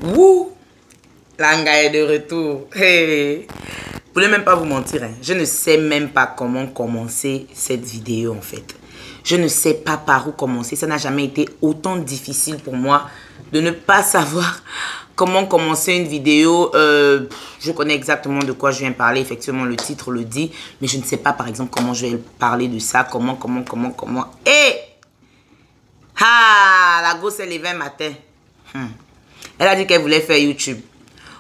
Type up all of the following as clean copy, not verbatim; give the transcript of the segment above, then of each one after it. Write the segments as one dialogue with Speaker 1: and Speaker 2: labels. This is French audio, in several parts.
Speaker 1: Wouh! Langa est de retour. Hey. Je ne voulais même pas vous mentir. Hein. Je ne sais même pas comment commencer cette vidéo en fait. Je ne sais pas par où commencer. Ça n'a jamais été autant difficile pour moi de ne pas savoir comment commencer une vidéo. Je connais exactement de quoi je viens parler. Effectivement, le titre le dit. Mais je ne sais pas par exemple comment je vais parler de ça. Comment. Et la gosse s'est levée un matin. Elle a dit qu'elle voulait faire YouTube.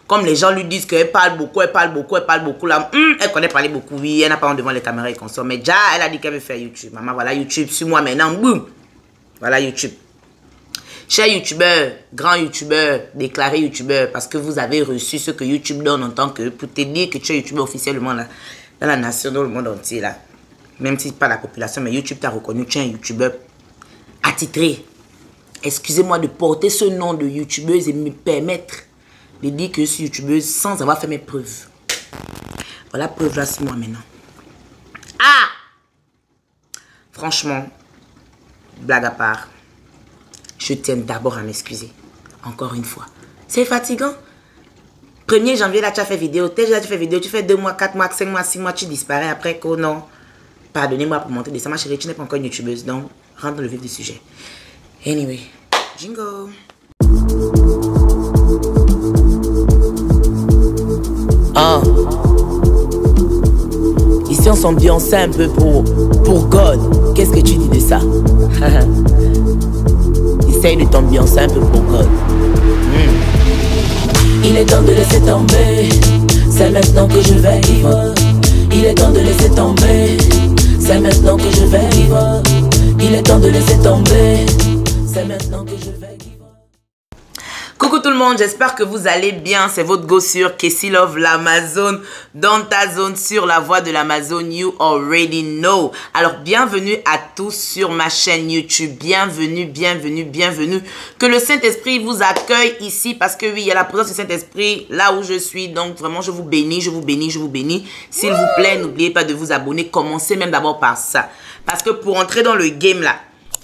Speaker 1: Comme les gens lui disent qu'elle parle beaucoup, là. Elle connaît parler beaucoup, oui. Elle n'a pas honte devant les caméras et consorts. Mais déjà, elle a dit qu'elle veut faire YouTube. Maman, voilà YouTube, suis-moi maintenant. Boum. Voilà YouTube. Cher youtubeur, grand youtubeur, déclaré youtubeur, parce que vous avez reçu ce que YouTube donne en tant que, pour te dire que tu es youtubeur officiellement là, dans la nation, dans le monde entier là. Même si pas la population, mais YouTube t'a reconnu, tu es un youtubeur attitré. Excusez-moi de porter ce nom de youtubeuse et me permettre de dire que je suis youtubeuse sans avoir fait mes preuves. Voilà, preuve là, c'est moi maintenant. Ah! Franchement, blague à part, je tiens d'abord à m'excuser. Encore une fois. C'est fatigant. 1er janvier, là, tu as fait vidéo. Tu fais 2 mois, 4 mois, 5 mois, 6 mois, tu disparais après que non. Pardonnez-moi pour monter de ça, ma chérie, tu n'es pas encore une youtubeuse. Donc, rentre dans le vif du sujet. Anyway, jingle. Ici on s'ambiance un peu pour God. Qu'est-ce que tu dis de ça? Essaye de t'ambiancer un peu pour God.
Speaker 2: Il est temps de laisser tomber. C'est maintenant que je vais vivre. Il est temps de laisser tomber. C'est maintenant que je vais vivre. Il est temps de laisser tomber. C'est maintenant que je vais vivre.
Speaker 1: Coucou tout le monde, j'espère que vous allez bien. C'est votre go sur Kessie Love l'Amazon, dans ta zone sur la voie de l'Amazon, you already know. Alors bienvenue à tous sur ma chaîne YouTube. Bienvenue. Que le Saint-Esprit vous accueille ici parce que oui, il y a la présence du Saint-Esprit là où je suis. Donc vraiment, je vous bénis. S'il vous plaît, n'oubliez pas de vous abonner. Commencez même d'abord par ça. Parce que pour entrer dans le game là,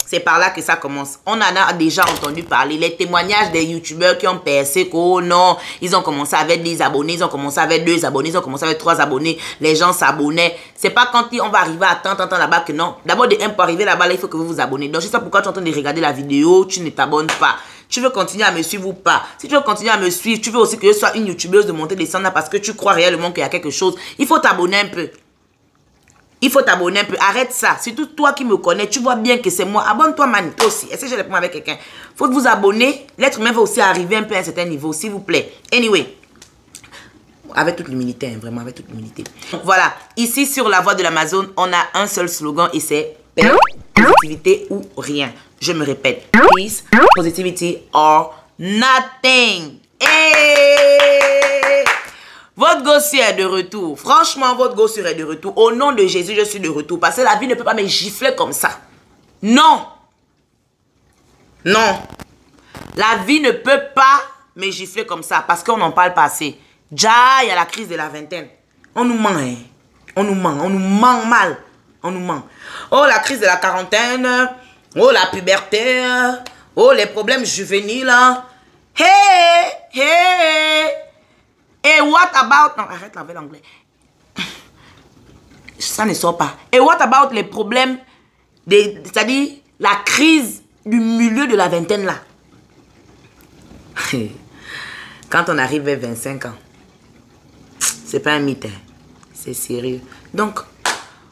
Speaker 1: c'est par là que ça commence. On en a déjà entendu parler. Les témoignages des youtubeurs qui ont percé. Oh non, ils ont commencé avec 10 abonnés. Ils ont commencé avec 2 abonnés. Ils ont commencé avec 3 abonnés. Les gens s'abonnaient. C'est pas quand on va arriver à tant là-bas que non. D'abord, pour arriver là-bas, là, il faut que vous vous abonnez. Donc, je sais pas pourquoi tu es en train de regarder la vidéo. Tu ne t'abonnes pas. Tu veux continuer à me suivre ou pas? Si tu veux continuer à me suivre, tu veux aussi que je sois une youtubeuse de montée descendre parce que tu crois réellement qu'il y a quelque chose. Il faut t'abonner un peu. Il faut t'abonner un peu. Arrête ça. Surtout toi qui me connais, tu vois bien que c'est moi. Abonne-toi, man. Toi aussi. Est-ce que je réponds avec quelqu'un? Faut vous abonner. L'être humain va aussi arriver un peu à un certain niveau, s'il vous plaît. Anyway. Avec toute l'humilité, hein, vraiment avec toute l'humilité. Voilà. Ici, sur la voie de l'Amazon, on a un seul slogan et c'est paix, positivité ou rien. Je me répète. Peace, positivity or nothing. Hey! Votre gossier est de retour. Franchement, votre gossier est de retour. Au nom de Jésus, je suis de retour. Parce que la vie ne peut pas me gifler comme ça. Non. Non. La vie ne peut pas me gifler comme ça. Parce qu'on n'en parle pas assez. Déjà, il y a la crise de la vingtaine. On nous ment, hein. On nous ment. On nous ment mal. On nous ment. Oh, la crise de la quarantaine. Oh, la puberté. Oh, les problèmes juvéniles. Hey. Et what about... Non, arrête avec l'anglais. Ça ne sort pas. Et what about les problèmes, c'est-à-dire la crise du milieu de la vingtaine là. Quand on arrive vers 25 ans, c'est pas un mythe, hein. C'est sérieux. Donc,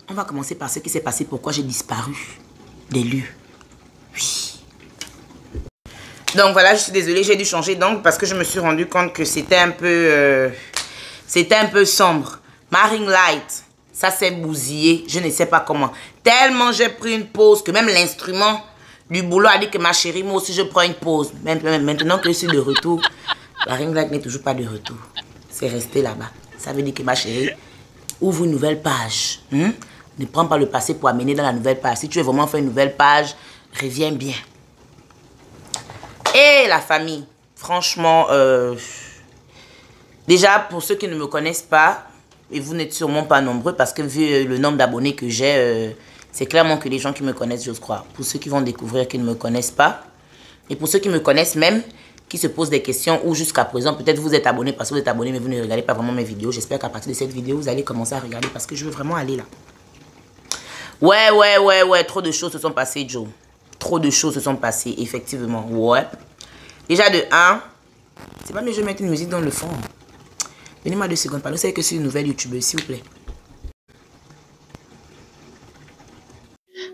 Speaker 1: on va commencer par ce qui s'est passé, pourquoi j'ai disparu des lieux. Oui. Donc voilà, je suis désolée, j'ai dû changer donc parce que je me suis rendu compte que c'était un peu sombre. Ma ring light, ça s'est bousillé, je ne sais pas comment. Tellement j'ai pris une pause que même l'instrument du boulot a dit que ma chérie, moi aussi je prends une pause. Maintenant que je suis de retour, la ring light n'est toujours pas de retour. C'est resté là-bas. Ça veut dire que ma chérie, ouvre une nouvelle page. Ne prends pas le passé pour amener dans la nouvelle page. Si tu veux vraiment faire une nouvelle page, reviens bien. Et la famille, franchement, déjà pour ceux qui ne me connaissent pas, et vous n'êtes sûrement pas nombreux parce que vu le nombre d'abonnés que j'ai, c'est clairement que les gens qui me connaissent, j'ose croire. Pour ceux qui vont découvrir qui ne me connaissent pas, et pour ceux qui me connaissent même, qui se posent des questions ou jusqu'à présent, peut-être vous êtes abonné parce que vous êtes abonné mais vous ne regardez pas vraiment mes vidéos. J'espère qu'à partir de cette vidéo, vous allez commencer à regarder parce que je veux vraiment aller là. Ouais, trop de choses se sont passées, Joe. Trop de choses se sont passées, effectivement. Ouais. Déjà de 1, c'est pas mieux je mettre une musique dans le fond. Donnez-moi 2 secondes, pardon, c'est que c'est une nouvelle youtubeuse, s'il vous plaît.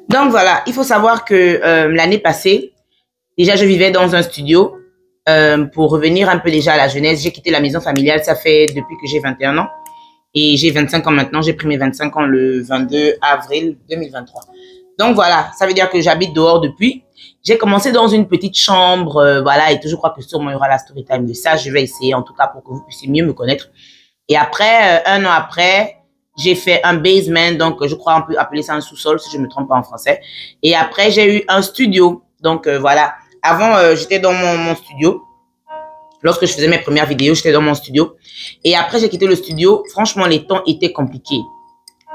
Speaker 1: Donc voilà, il faut savoir que l'année passée, déjà je vivais dans un studio. Pour revenir un peu déjà à la jeunesse, j'ai quitté la maison familiale, ça fait depuis que j'ai 21 ans. Et j'ai 25 ans maintenant, j'ai pris mes 25 ans le 22 avril 2023. Donc voilà, ça veut dire que j'habite dehors depuis. J'ai commencé dans une petite chambre, voilà, et tout, je crois que sûrement il y aura la story time de ça. Je vais essayer en tout cas pour que vous puissiez mieux me connaître. Et après, 1 an après, j'ai fait un basement, donc je crois on peut appeler ça un sous-sol si je ne me trompe pas en français. Et après, j'ai eu un studio, donc voilà. Avant, j'étais dans mon studio. Lorsque je faisais mes premières vidéos, j'étais dans mon studio. Et après, j'ai quitté le studio. Franchement, les temps étaient compliqués.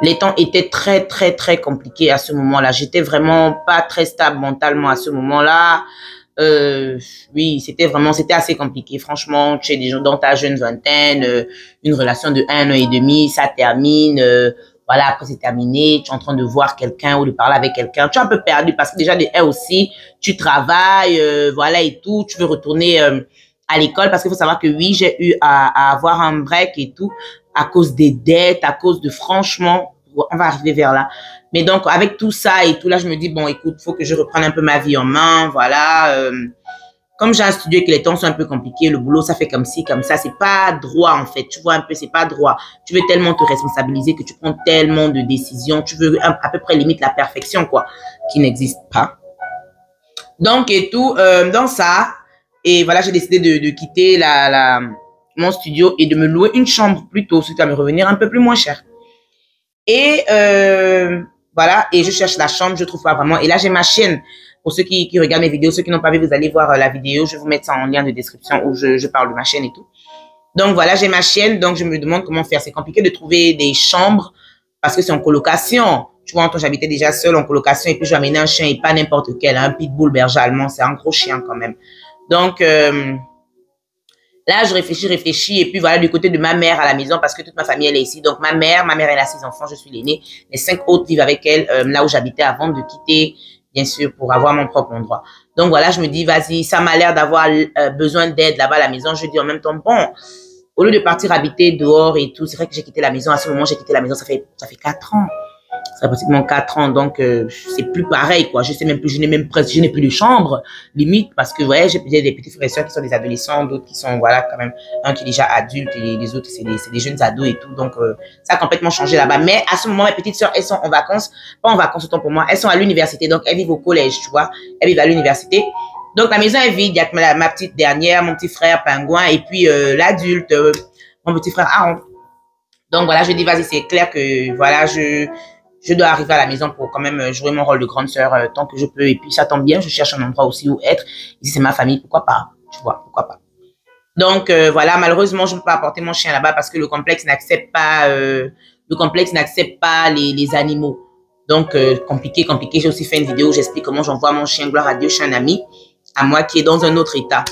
Speaker 1: Les temps étaient très compliqués à ce moment-là. J'étais vraiment pas très stable mentalement à ce moment-là. Oui, c'était assez compliqué. Franchement, tu es déjà dans ta jeune vingtaine, une relation de 1 an et demi, ça termine. Voilà, après c'est terminé, tu es en train de voir quelqu'un ou de parler avec quelqu'un. Tu es un peu perdu parce que déjà de 1 aussi, tu travailles, voilà et tout. Tu veux retourner à l'école parce qu'il faut savoir que oui, j'ai eu à avoir un break et tout à cause des dettes, à cause de franchement, on va arriver vers là. Mais donc, avec tout ça et tout, là, je me dis, bon, écoute, faut que je reprenne un peu ma vie en main, voilà. Comme j'ai un studio et que les temps sont un peu compliqués, le boulot, ça fait comme ci, comme ça. C'est pas droit, en fait. Tu vois un peu, c'est pas droit. Tu veux tellement te responsabiliser que tu prends tellement de décisions. Tu veux à peu près limite la perfection, quoi, qui n'existe pas. Donc, et tout, dans ça, et voilà, j'ai décidé de quitter mon studio et de me louer une chambre plutôt, ce qui va me revenir un peu plus moins cher. Et voilà, et je cherche la chambre, je trouve pas vraiment. Et là, j'ai ma chaîne. Pour ceux qui regardent mes vidéos, ceux qui n'ont pas vu, vous allez voir la vidéo. Je vais vous mettre ça en lien de description où je parle de ma chaîne et tout. Donc voilà, j'ai ma chaîne, donc je me demande comment faire. C'est compliqué de trouver des chambres parce que c'est en colocation. Tu vois, j'habitais déjà seule en colocation et puis je vais amener un chien et pas n'importe quel, un pitbull berger allemand. C'est un gros chien quand même. Donc là, je réfléchis. Et puis voilà, du côté de ma mère à la maison, parce que toute ma famille, elle est ici. Donc ma mère, elle a 6 enfants, je suis l'aînée. Les 5 autres vivent avec elle, là où j'habitais avant de quitter, bien sûr, pour avoir mon propre endroit. Donc voilà, je me dis, vas-y, ça m'a l'air d'avoir besoin d'aide là-bas à la maison. Je dis en même temps, bon, au lieu de partir habiter dehors et tout, c'est vrai que j'ai quitté la maison. À ce moment, j'ai quitté la maison, ça fait 4 ans. Ça fait pratiquement 4 ans, donc c'est plus pareil, quoi. Je sais même plus, je n'ai plus de chambre, limite, parce que, ouais, j'ai des petits frères et sœurs qui sont des adolescents, d'autres qui sont, voilà, quand même, un qui est déjà adulte et les autres, c'est des jeunes ados et tout, donc ça a complètement changé là-bas. Mais à ce moment, mes petites sœurs, elles sont en vacances, pas en vacances, autant pour moi, elles sont à l'université, donc elles vivent au collège, tu vois, elles vivent à l'université. Donc la maison est vide, il y a ma petite dernière, mon petit frère Pingouin, et puis l'adulte, mon petit frère Aaron. Donc voilà, je dis, vas-y, c'est clair que, voilà, je dois arriver à la maison pour quand même jouer mon rôle de grande sœur tant que je peux. Et puis, ça tombe bien, je cherche un endroit aussi où être. Ici, c'est ma famille, pourquoi pas, tu vois, pourquoi pas. Donc, voilà, malheureusement, je ne peux pas apporter mon chien là-bas parce que le complexe n'accepte pas les animaux. Donc, compliqué. J'ai aussi fait une vidéo où j'explique comment j'envoie mon chien, gloire à Dieu, chez un ami à moi qui est dans un autre état.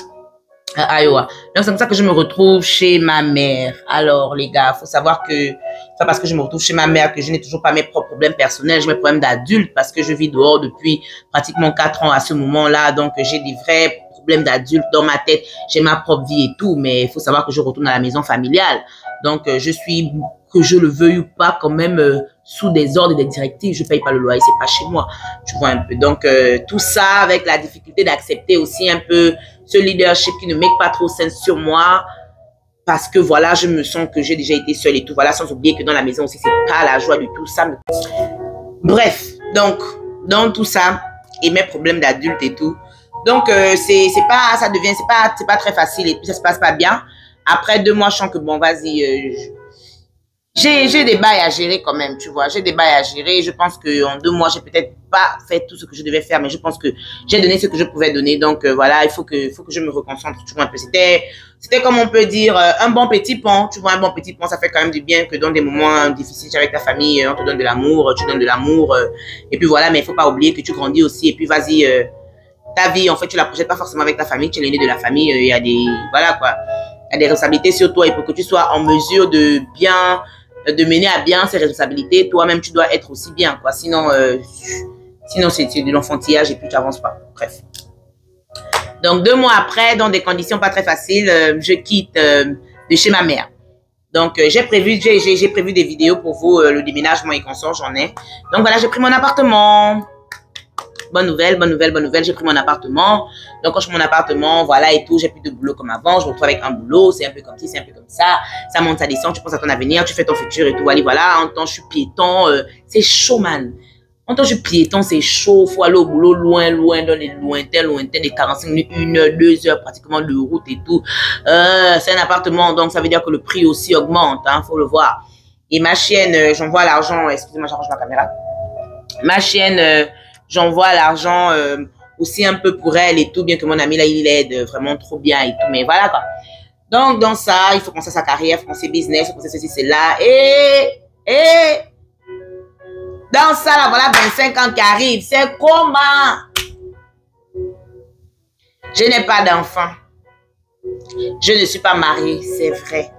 Speaker 1: À Iowa. Donc, c'est comme ça que je me retrouve chez ma mère. Alors, les gars, faut savoir que c'est pas parce que je me retrouve chez ma mère que je n'ai toujours pas mes propres problèmes personnels. J'ai mes problèmes d'adulte parce que je vis dehors depuis pratiquement 4 ans à ce moment-là. Donc, j'ai des vrais problèmes d'adulte dans ma tête. J'ai ma propre vie et tout, mais il faut savoir que je retourne à la maison familiale. Donc, je suis, que je le veuille ou pas, quand même sous des ordres et des directives. Je paye pas le loyer, c'est pas chez moi. Tu vois un peu. Donc, tout ça avec la difficulté d'accepter aussi un peu ce leadership qui ne make pas trop sens sur moi. Parce que voilà, je me sens que j'ai déjà été seule et tout. Voilà, sans oublier que dans la maison aussi, c'est pas la joie du tout. Ça me... Bref, donc, dans tout ça, et mes problèmes d'adulte et tout. Donc, c'est pas très facile et puis ça se passe pas bien. Après 2 mois, je sens que bon, vas-y, j'ai des bails à gérer quand même, tu vois. J'ai des bails à gérer. Je pense qu'en 2 mois, j'ai peut-être pas fait tout ce que je devais faire, mais je pense que j'ai donné ce que je pouvais donner. Donc, voilà, il faut que je me reconcentre, tu vois, un peu. C'était comme on peut dire, un bon petit pont. Tu vois, un bon petit pont, ça fait quand même du bien que dans des moments difficiles avec ta famille, on te donne de l'amour, tu donnes de l'amour. Et puis voilà, mais il faut pas oublier que tu grandis aussi. Et puis, vas-y, ta vie, en fait, tu la projettes pas forcément avec ta famille, tu es l'aîné de la famille, il y a des, voilà quoi, il y a des responsabilités sur toi et pour que tu sois en mesure de mener à bien ces responsabilités, toi-même, tu dois être aussi bien, quoi. Sinon, c'est de l'enfantillage et puis tu n'avances pas. Bref. Donc, 2 mois après, dans des conditions pas très faciles, je quitte de chez ma mère. Donc, j'ai prévu des vidéos pour vous, le déménagement et consorts, j'en ai. Donc, voilà, j'ai pris mon appartement. Bonne nouvelle, j'ai pris mon appartement. Donc, quand je prends mon appartement, voilà et tout, j'ai plus de boulot comme avant. Je me retrouve avec un boulot, c'est un peu comme ci, c'est un peu comme ça. Ça monte, ça descend, tu penses à ton avenir, tu fais ton futur et tout. Voilà. En temps, je suis piéton, c'est chaud, man. En tant que piéton, c'est chaud. Il faut aller au boulot loin, dans les lointains, des 45 minutes, 1 heure, 2 heures pratiquement de route et tout. C'est un appartement, donc ça veut dire que le prix aussi augmente, hein, faut le voir. Et ma chienne, j'envoie l'argent, excusez-moi, j'arrange ma caméra. Ma chienne, j'envoie l'argent aussi un peu pour elle et tout, bien que mon ami là, il aide vraiment trop bien et tout, mais voilà quoi. Donc, dans ça, il faut commencer sa carrière, il faut commencer business, il faut commencer ceci, cela, et dans ça, là, voilà 25 ans qui arrivent. C'est comment? Je n'ai pas d'enfant. Je ne suis pas mariée, c'est vrai.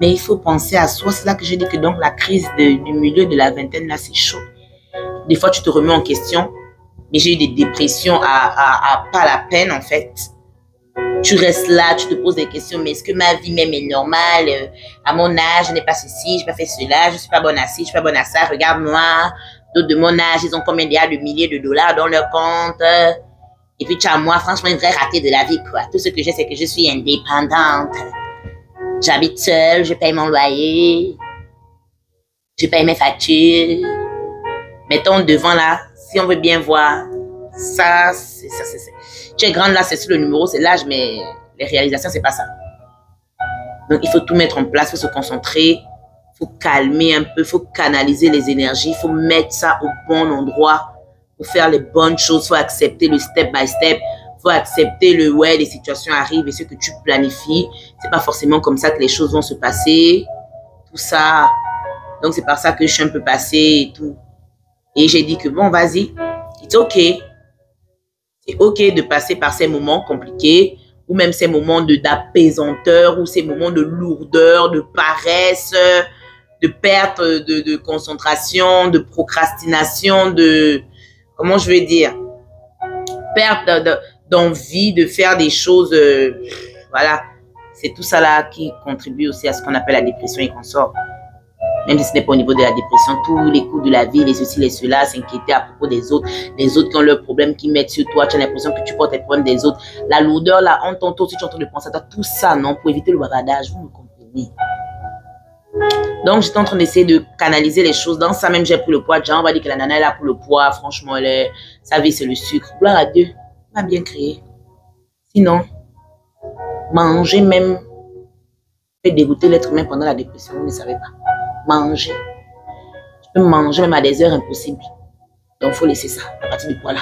Speaker 1: Mais il faut penser à soi. C'est là que je dis que donc la crise du milieu de la vingtaine, là, c'est chaud. Des fois, tu te remets en question. Mais j'ai eu des dépressions à pas la peine, en fait. Tu restes là, tu te poses des questions, mais est-ce que ma vie même est normale? À mon âge, je n'ai pas ceci, je n'ai pas fait cela, je ne suis pas bonne à ci, je ne suis pas bonne à ça. Regarde-moi, d'autres de mon âge, ils ont combien de milliers de dollars dans leur compte? Et puis tu as moi, franchement, une vraie ratée de la vie, quoi. Tout ce que je sais, c'est que je suis indépendante. J'habite seule, je paye mon loyer, je paye mes factures. Mettons devant là, si on veut bien voir, ça, c'est ça. Tu es grande là, c'est sur le numéro, c'est l'âge, mais les réalisations, c'est pas ça. Donc, il faut tout mettre en place, il faut se concentrer, il faut calmer un peu, il faut canaliser les énergies, il faut mettre ça au bon endroit pour faire les bonnes choses, il faut accepter le step by step, il faut accepter le ouais, les situations arrivent et ce que tu planifies, c'est pas forcément comme ça que les choses vont se passer, tout ça. Donc, c'est par ça que je suis un peu passée et tout. Et j'ai dit que bon, vas-y, it's okay. C'est ok de passer par ces moments compliqués ou même ces moments d'apaisanteur ou ces moments de lourdeur, de paresse, de perte de concentration, de procrastination, de, comment je vais dire, perte d'envie de faire des choses, voilà. C'est tout ça là qui contribue aussi à ce qu'on appelle la dépression et consorts. Même si ce n'est pas au niveau de la dépression, tous les coups de la vie, les ceci, les cela, s'inquiéter à propos des autres qui ont leurs problèmes, qui mettent sur toi, tu as l'impression que tu portes les problèmes des autres. La lourdeur, là, en ton tour, si tu es en train de penser à tout ça, non, pour éviter le bavardage, vous me comprenez. Donc, j'étais en train d'essayer de canaliser les choses. Dans ça, même, j'ai pris le poids. Déjà, on va dire que la nana est là pour le poids. Franchement, sa vie, c'est le sucre. Gloire à Dieu, elle m'a bien créé. Sinon, manger même fait dégoûter l'être humain pendant la dépression, vous ne savez pas. Manger. Tu peux manger même à des heures impossibles. Donc, il faut laisser ça à partir du poids là.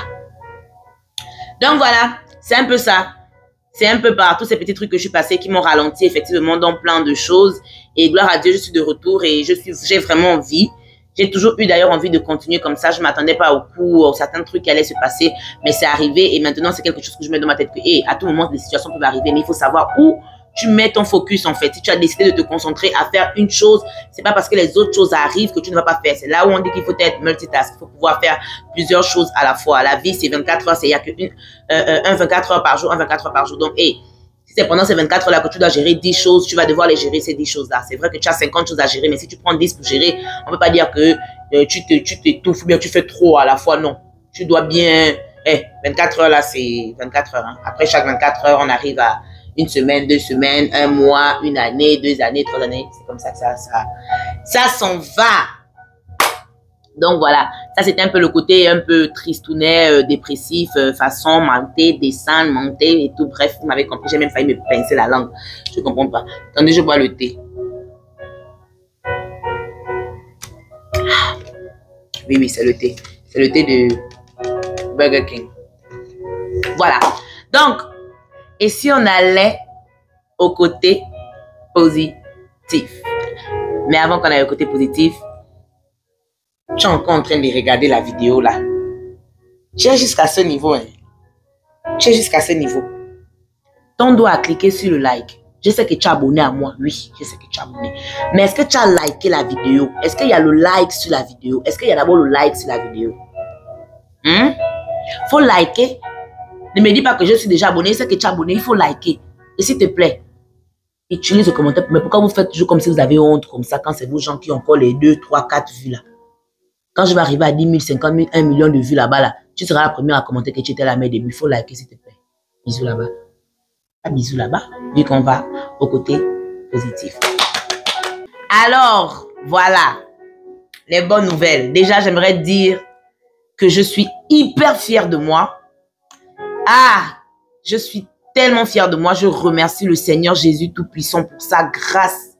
Speaker 1: Donc, voilà. C'est un peu ça. C'est un peu par tous ces petits trucs que je suis passée qui m'ont ralenti effectivement dans plein de choses. Et gloire à Dieu, je suis de retour et j'ai vraiment envie. J'ai toujours eu d'ailleurs envie de continuer comme ça. Je ne m'attendais pas au coup, certains trucs qui allaient se passer. Mais c'est arrivé et maintenant, c'est quelque chose que je mets dans ma tête que, hey, à tout moment, des situations peuvent arriver. Mais il faut savoir où tu mets ton focus en fait. Si tu as décidé de te concentrer à faire une chose, c'est pas parce que les autres choses arrivent que tu ne vas pas faire. C'est là où on dit qu'il faut être multitask. Il faut pouvoir faire plusieurs choses à la fois. La vie, c'est 24 heures. Il n'y a que un 24 heures par jour, un 24 heures par jour. Donc, hey, si c'est pendant ces 24 heures-là que tu dois gérer 10 choses, tu vas devoir les gérer ces 10 choses-là. C'est vrai que tu as 50 choses à gérer, mais si tu prends 10 pour gérer, on ne peut pas dire que tu t'étouffes ou bien tu fais trop à la fois. Non. Tu dois bien... 24 heures là, c'est 24 heures. Hein. Après chaque 24 heures, on arrive à une semaine, 2 semaines, 1 mois, 1 année, 2 années, 3 années. C'est comme ça que ça s'en va. Donc voilà, ça c'était un peu le côté un peu tristounet, dépressif, façon, monter, descendre, monter et tout. Bref, vous m'avez compris, j'ai même failli me pincer la langue. Je ne comprends pas. Attendez, je bois le thé. Oui, c'est le thé. C'est le thé de Burger King. Voilà. Donc, et si on allait au côté positif? Mais avant qu'on aille au côté positif, tu es encore en train de regarder la vidéo là. Tu es jusqu'à ce niveau. Hein. Tu es jusqu'à ce niveau. Ton doigt a cliqué sur le like. Je sais que tu es abonné à moi. Oui, je sais que tu es abonné. Mais est-ce que tu as liké la vidéo? Est-ce qu'il y a le like sur la vidéo? Est-ce qu'il y a d'abord le like sur la vidéo? Faut liker. Ne me dis pas que je suis déjà abonné. C'est que tu es abonné. Il faut liker. Et s'il te plaît, utilise le commentaire. Mais pourquoi vous faites toujours comme si vous avez honte comme ça quand c'est vous gens qui ont encore les 2, 3, 4 vues là? Quand je vais arriver à 10 000, 50 000, 1 million de vues là-bas là, tu seras la première à commenter que tu étais la mère début. Il faut liker s'il te plaît. Bisous là-bas. Bisous là-bas, vu qu'on va au côté positif. Alors, voilà, les bonnes nouvelles. Déjà, j'aimerais dire que je suis hyper fière de moi. Ah, je suis tellement fière de moi. Je remercie le Seigneur Jésus Tout-Puissant pour sa grâce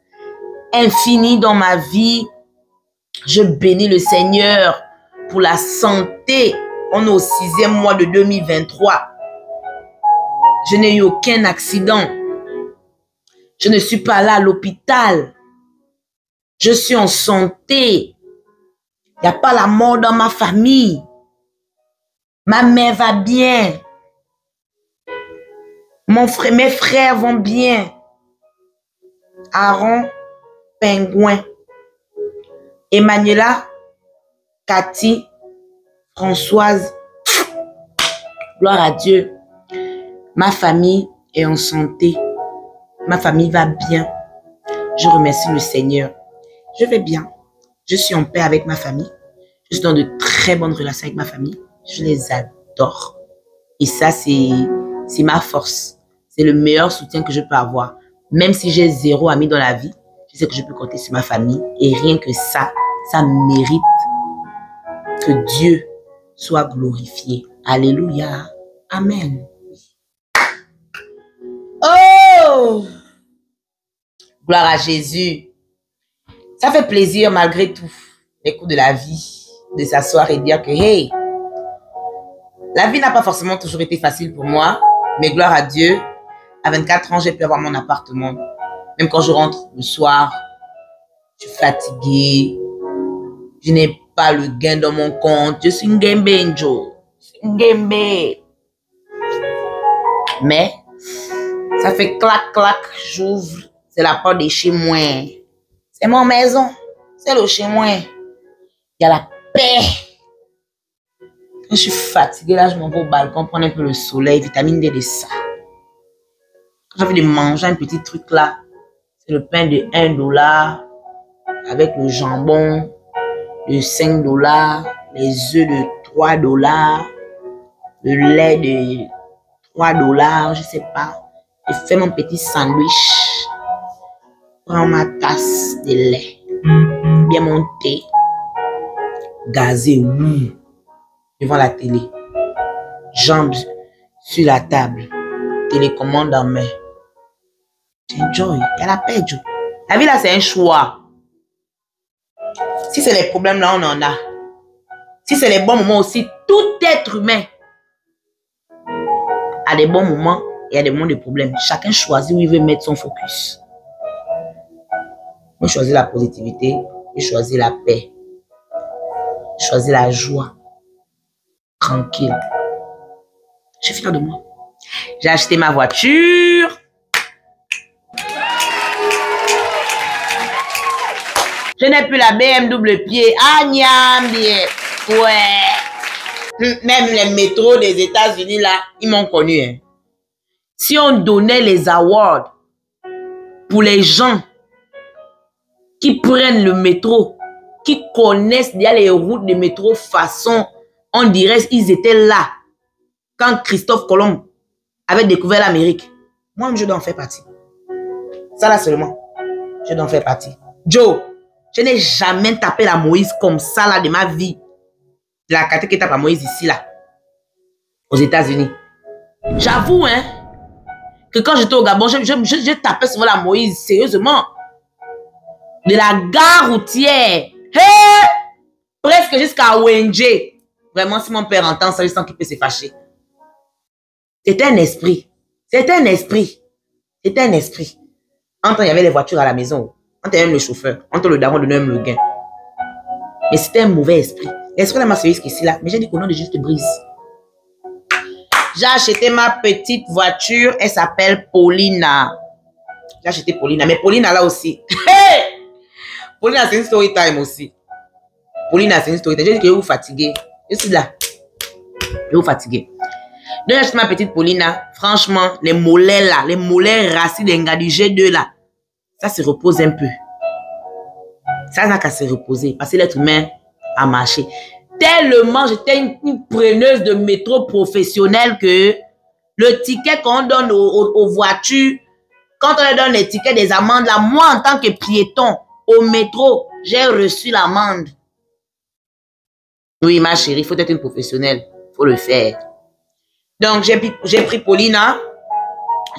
Speaker 1: infinie dans ma vie. Je bénis le Seigneur pour la santé. On est au 6e mois de 2023. Je n'ai eu aucun accident. Je ne suis pas là à l'hôpital. Je suis en santé. Il n'y a pas la mort dans ma famille. Ma mère va bien. Mes frères vont bien. Aaron, Pingouin, Emmanuela, Cathy, Françoise. Gloire à Dieu. Ma famille est en santé. Ma famille va bien. Je remercie le Seigneur. Je vais bien. Je suis en paix avec ma famille. Je suis dans de très bonnes relations avec ma famille. Je les adore. Et ça, c'est ma force. C'est le meilleur soutien que je peux avoir. Même si j'ai 0 ami dans la vie, je sais que je peux compter sur ma famille. Et rien que ça, ça mérite que Dieu soit glorifié. Alléluia. Amen. Oh! Gloire à Jésus. Ça fait plaisir malgré tout, les coups de la vie, de s'asseoir et dire que, hey, la vie n'a pas forcément toujours été facile pour moi, mais gloire à Dieu, à 24 ans, j'ai pu avoir mon appartement. Même quand je rentre le soir, je suis fatiguée, je n'ai pas le gain dans mon compte, je suis une Gembe, Joe. Mais, ça fait clac, clac, j'ouvre. C'est la porte de chez moi. C'est mon maison. C'est le chez moi. Il y a la paix. Quand je suis fatiguée, là, je m'en vais au balcon prendre un peu le soleil, vitamine D de ça. Quand j'ai envie de manger un petit truc là, c'est le pain de 1 $, avec le jambon de 5 $, les œufs de 3 $, le lait de 3 $, je sais pas. Je fais mon petit sandwich. Prends ma tasse de lait. Bien monté. Gazé, devant la télé. Jambes sur la table. Télécommande en main. Enjoy. Il y a la paix, Joe. La vie là, c'est un choix. Si c'est les problèmes là, on en a. Si c'est les bons moments aussi, tout être humain a des bons moments. Il y a des moments de problèmes. Chacun choisit où il veut mettre son focus. Moi, je choisis la positivité. Je choisis la paix. Je choisis la joie. Tranquille. Je suis fière de moi. J'ai acheté ma voiture. Je n'ai plus la BMW pied. Agnam bien. Ouais. Même les métros des États-Unis, là, ils m'ont connu. Hein. Si on donnait les awards pour les gens qui prennent le métro, qui connaissent déjà les routes de métro façon, on dirait qu'ils étaient là quand Christophe Colomb avait découvert l'Amérique. Moi, je dois en faire partie. Ça là seulement, je dois en faire partie. Joe, je n'ai jamais tapé la Moïse comme ça là de ma vie. La carte qui tape à Moïse ici là, aux États-Unis. J'avoue, hein, que quand j'étais au Gabon, je tapais souvent la Moïse, sérieusement. De la gare routière. Hey! Presque jusqu'à ONG. Vraiment, si mon père entend ça, je sens qu'il peut se fâcher. C'était un esprit. C'était un esprit. C'était un esprit. Entre il y avait les voitures à la maison. Entre il y avait le chauffeur. Entre le daron de même le gain. Mais c'était un mauvais esprit. L'esprit de ma service qui est ici là. Mais j'ai dit qu'au nom de Jésus te brise. J'ai acheté ma petite voiture. Elle s'appelle Paulina. J'ai acheté Paulina. Mais Paulina là aussi. Paulina, c'est une story time aussi. Paulina, c'est une story time. Je dis que vous fatiguez. Je suis là. Je vous fatiguez. Donc, j'ai acheté ma petite Paulina. Franchement, les mollets là, les mollets racines des gars du G2 là, ça se repose un peu. Ça n'a qu'à se reposer. Parce que l'être humain a marché. Tellement, j'étais une preneuse de métro professionnelle que le ticket qu'on donne aux voitures, quand on leur donne les tickets des amendes, là, moi, en tant que piéton, au métro, j'ai reçu l'amende. Oui, ma chérie, il faut être une professionnelle. Il faut le faire. Donc, j'ai pris Paulina.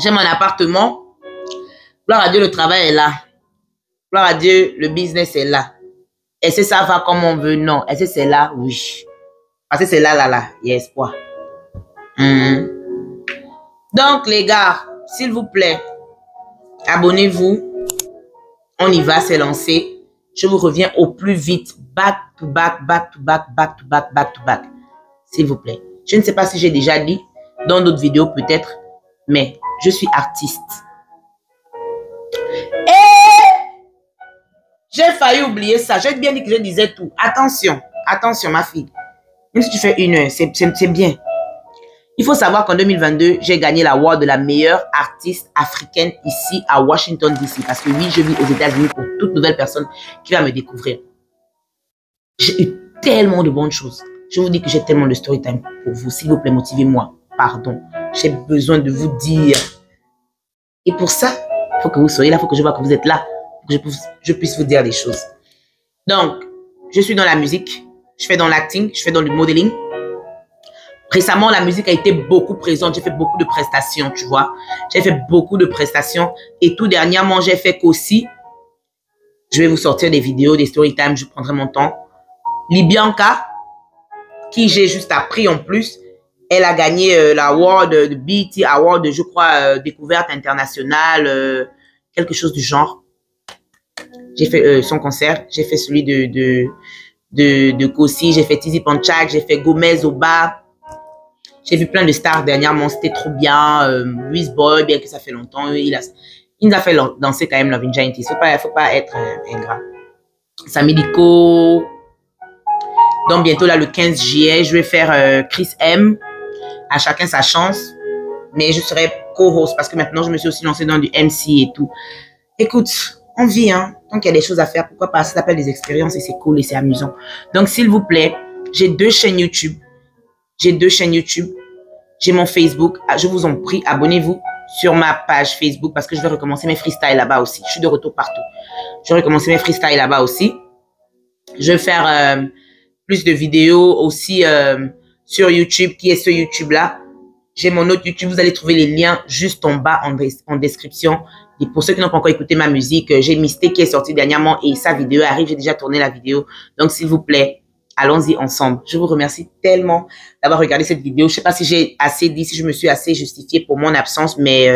Speaker 1: J'ai mon appartement. Gloire à Dieu, le travail est là. Gloire à Dieu, le business est là. Est-ce que ça va comme on veut? Non. Est-ce que c'est là? Oui. Parce que c'est là, il y a espoir. Donc, les gars, s'il vous plaît, abonnez-vous. On y va, c'est lancé. Je vous reviens au plus vite. Back to back, back to back, back to back, back to back. S'il vous plaît. Je ne sais pas si j'ai déjà dit dans d'autres vidéos peut-être, mais je suis artiste. J'ai failli oublier ça. J'ai bien dit que je disais tout. Attention, attention ma fille. Même si tu fais 1 heure, c'est bien. Il faut savoir qu'en 2022, j'ai gagné l'award de la meilleure artiste africaine ici à Washington DC. Parce que oui, je vis aux États-Unis pour toute nouvelle personne qui va me découvrir. J'ai eu tellement de bonnes choses. Je vous dis que j'ai tellement de story time pour vous. S'il vous plaît, motivez-moi. Pardon. J'ai besoin de vous dire. Et pour ça, il faut que vous soyez là. Il faut que je vois que vous êtes là. Je puisse vous dire des choses. Donc, je suis dans la musique, je fais dans l'acting, je fais dans le modeling. Récemment, la musique a été beaucoup présente. J'ai fait beaucoup de prestations, tu vois. J'ai fait beaucoup de prestations. Et tout dernièrement, j'ai fait qu'aussi, je vais vous sortir des vidéos, des story time, je prendrai mon temps. Libianca, qui j'ai juste appris en plus, elle a gagné l'award de BET Award, je crois, découverte internationale, quelque chose du genre. J'ai fait son concert, j'ai fait celui de Kossi, j'ai fait Tizi Panchak, j'ai fait Gomez Oba. J'ai vu plein de stars dernièrement, c'était trop bien. Louis Boy, bien que ça fait longtemps, il nous a fait danser quand même Love in Giant. Faut pas être ingrat. Samidiko. Donc bientôt là, le 15 juillet, je vais faire Chris M. À chacun sa chance. Mais je serai co-host parce que maintenant, je me suis aussi lancée dans du MC et tout. Écoute, on vit, hein. Donc, il y a des choses à faire. Pourquoi pas? Ça s'appelle des expériences et c'est cool et c'est amusant. Donc, s'il vous plaît, j'ai 2 chaînes YouTube. J'ai mon Facebook. Je vous en prie, abonnez-vous sur ma page Facebook parce que je vais recommencer mes freestyles là-bas aussi. Je suis de retour partout. Je vais recommencer mes freestyles là-bas aussi. Je vais faire plus de vidéos aussi sur YouTube. Qui est ce YouTube-là? J'ai mon autre YouTube. Vous allez trouver les liens juste en bas en description. Et pour ceux qui n'ont pas encore écouté ma musique, j'ai Mystique qui est sorti dernièrement et sa vidéo arrive. J'ai déjà tourné la vidéo. Donc, s'il vous plaît, allons-y ensemble. Je vous remercie tellement d'avoir regardé cette vidéo. Je ne sais pas si j'ai assez dit, si je me suis assez justifiée pour mon absence, mais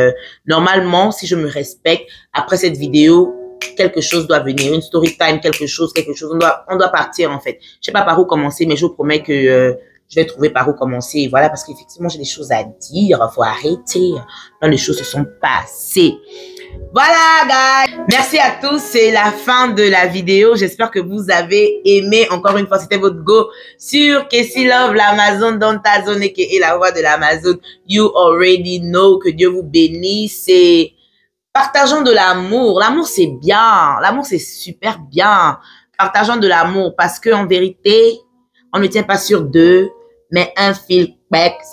Speaker 1: normalement, si je me respecte, après cette vidéo, quelque chose doit venir. Une story time, quelque chose. On doit partir en fait. Je ne sais pas par où commencer, mais je vous promets que je vais trouver par où commencer. Voilà, parce qu'effectivement, j'ai des choses à dire. Il faut arrêter. Plein de choses se sont passées. Voilà, guys. Merci à tous. C'est la fin de la vidéo. J'espère que vous avez aimé. Encore une fois, c'était votre go sur Kessie Love, l'Amazon dans ta zone et la voix de l'Amazon. You already know. Que Dieu vous bénisse. Et partageons de l'amour. L'amour, c'est bien. L'amour, c'est super bien. Partageons de l'amour parce que en vérité, on ne tient pas sur 2, mais un fil,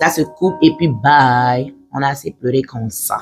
Speaker 1: ça se coupe et puis bye. On a assez pleuré comme ça.